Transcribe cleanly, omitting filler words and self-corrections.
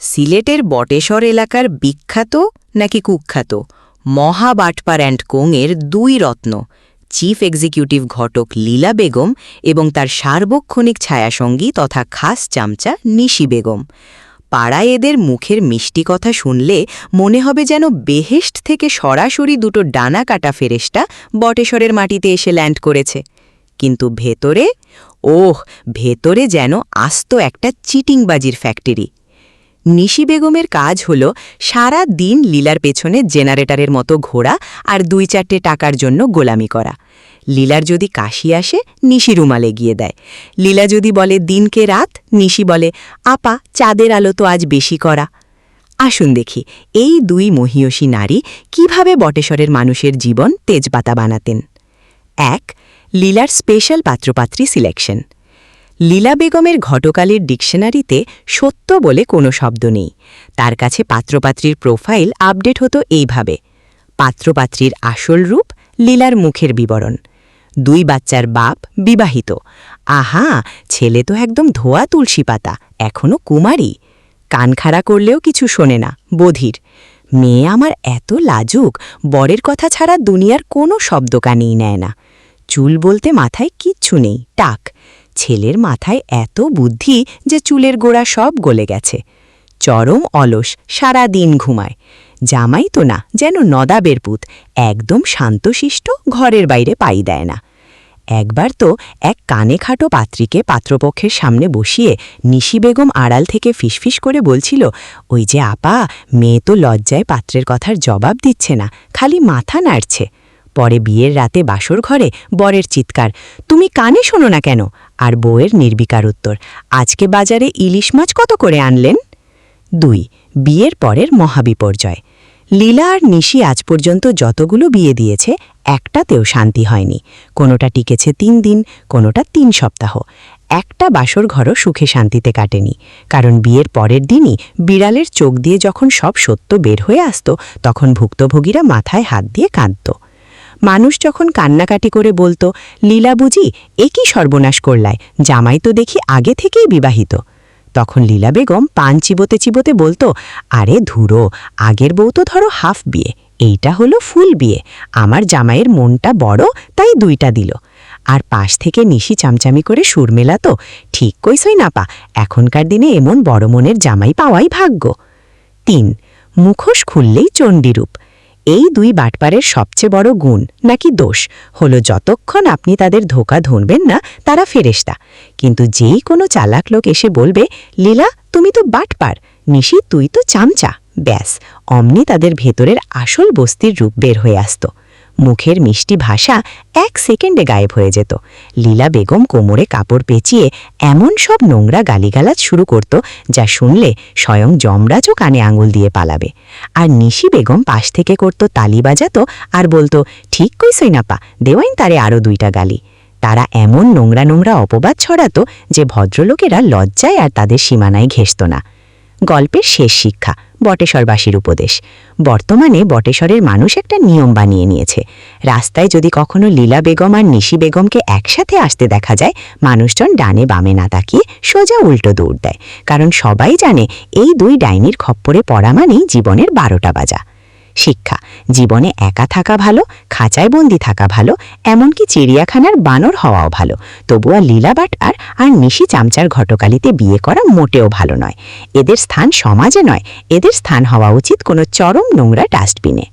সিলেটের বটেশ্বর এলাকার বিখ্যাত নাকি কুখ্যাত মহাবাটপার অ্যান্ড কোংয়ের দুই রত্ন চিফ এক্সিকিউটিভ ঘটক লীলা বেগম এবং তার সার্বক্ষণিক ছায়াসঙ্গী তথা খাস চামচা নিশি বেগম। পাড়ায় এদের মুখের মিষ্টি কথা শুনলে মনে হবে যেন বেহেশত থেকে সরাসরি দুটো ডানা কাটা ফেরেশতা বটেশ্বরের মাটিতে এসে ল্যান্ড করেছে। কিন্তু ভেতরে যেন আস্ত একটা চিটিংবাজির ফ্যাক্টরি। নিশি বেগমের কাজ হল সারা দিন লীলার পেছনে জেনারেটরের মতো ঘোরা আর ২-৪টে টাকার জন্য গোলামি করা। লীলার যদি কাশি আসে নিশি রুমাল এগিয়ে দেয়। লীলা যদি বলে দিনকে রাত, নিশি বলে আপা চাঁদের আলো তো আজ বেশি করা। আসুন দেখি এই দুই মহিয়সী নারী কিভাবে বটেশ্বরের মানুষের জীবন তেজপাতা বানাতেন। ১. লীলার স্পেশাল পাত্রপাত্রী সিলেকশন। লীলা বেগমের ঘটকালীর ডিকশনারিতে সত্য বলে কোনো শব্দ নেই। তার কাছে পাত্রপাত্রীর প্রোফাইল আপডেট হতো এইভাবে: পাত্রপাত্রীর আসল রূপ, লীলার মুখের বিবরণ, 2 বাচ্চার বাপ, বিবাহিত, আহা ছেলে তো একদম ধোয়া তুলসী পাতা, এখনও কুমারী, কান খাড়া করলেও কিছু শোনে না, বধির, মেয়ে আমার এত লাজুক, বরের কথা ছাড়া দুনিয়ার কোনো শব্দ কানেই নেয় না, চুল বলতে মাথায় কিচ্ছু নেই, টাক, ছেলের মাথায় এত বুদ্ধি যে চুলের গোড়া সব গলে গেছে, চরম অলস, সারা দিন ঘুমায়, জামাই তো না, যেন নদাবের পুত, একদম শান্তশিষ্ট, ঘরের বাইরে পাই দেয় না। একবার তো এক কানে খাটো পাত্রীকে পাত্রপক্ষের সামনে বসিয়ে নিশি বেগম আড়াল থেকে ফিসফিস করে বলছিল, ওই যে আপা, মেয়ে তো লজ্জায় পাত্রের কথার জবাব দিচ্ছে না, খালি মাথা নাড়ছে। পরে বিয়ের রাতে বাসর ঘরে বরের চিৎকার, তুমি কানে শোনো না কেন? আর বউয়ের নির্বিকার উত্তর, আজকে বাজারে ইলিশ মাছ কত করে আনলেন? 2. বিয়ের পরের মহাবিপর্যয়। লীলা আর নিশি আজ পর্যন্ত যতগুলো বিয়ে দিয়েছে একটাতেও শান্তি হয়নি। কোনোটা টিকেছে 3 দিন, কোনোটা 3 সপ্তাহ। একটা বাসর ঘরও সুখে শান্তিতে কাটেনি, কারণ বিয়ের পরের দিনই বিড়ালের চোখ দিয়ে যখন সব সত্য বের হয়ে আসত, তখন ভুক্তভোগীরা মাথায় হাত দিয়ে কাঁদত। মানুষ যখন কান্নাকাটি করে বলতো, লীলা বুঝি এ কি সর্বনাশ করলায়, জামাই তো দেখি আগে থেকেই বিবাহিত, তখন লীলা বেগম পান চিবোতে চিবোতে বলতো, আরে ধুরো, আগের বউ তো ধরো হাফ বিয়ে, এইটা হলো ফুল বিয়ে, আমার জামাইয়ের মনটা বড় তাই 2টা দিল। আর পাশ থেকে নিশি চামচামি করে সুর মেলাতো, ঠিক কইসই না পা, এখনকার দিনে এমন বড় মনের জামাই পাওয়াই ভাগ্য। 3. মুখোশ খুললেই চণ্ডীরূপ। এই 2 বাটপারের সবচেয়ে বড় গুণ নাকি দোষ হলো যতক্ষণ আপনি তাদের ধোঁকা ধরবেন না তারা ফেরেশতা, কিন্তু যেই কোনো চালাক লোক এসে বলবে, লীলা তুমি তো বাটপার, নিশি তুই তো চামচা, ব্যাস অমনি তাদের ভেতরের আসল বস্তির রূপ বের হয়ে আসত। মুখের মিষ্টি ভাষা 1 সেকেন্ডে গায়েব হয়ে যেত। লীলা বেগম কোমরে কাপড় পেঁচিয়ে এমন সব নোংরা গালিগালাজ শুরু করত যা শুনলে স্বয়ং যমরাজও কানে আঙুল দিয়ে পালাবে। আর নিশি বেগম পাশ থেকে করত তালি বাজাতো আর বলতো, ঠিক কইসই না পা, দেওয়াইন তারে আরও 2টা গালি। তারা এমন নোংরা নোংরা অপবাদ ছড়াতো যে ভদ্রলোকেরা লজ্জায় আর তাদের সীমানায় ঘেঁষত না। গল্পের শেষ শিক্ষা, বটেশ্বরবাসীর উপদেশ। বর্তমানে বটেশ্বরের মানুষ একটা নিয়ম বানিয়ে নিয়েছে, রাস্তায় যদি কখনো লীলা বেগম আর নিশি বেগমকে একসাথে আসতে দেখা যায়, মানুষজন ডানে বামে না তাকিয়ে সোজা উল্টো দৌড় দেয়, কারণ সবাই জানে এই 2 ডাইনির খপ্পরে পড়া মানেই জীবনের 12টা বাজা। শিক্ষা, জীবনে একা থাকা ভালো, খাঁচায় বন্দি থাকা ভালো, এমনকি চিড়িয়াখানার বানর হওয়াও ভালো, তবুও লীলা বাটপার আর নিশি চামচার ঘটকালিতে বিয়ে করা মোটেও ভালো নয়। এদের স্থান সমাজে নয়, এদের স্থান হওয়া উচিত কোনো চরম নোংরা ডাস্টবিনে।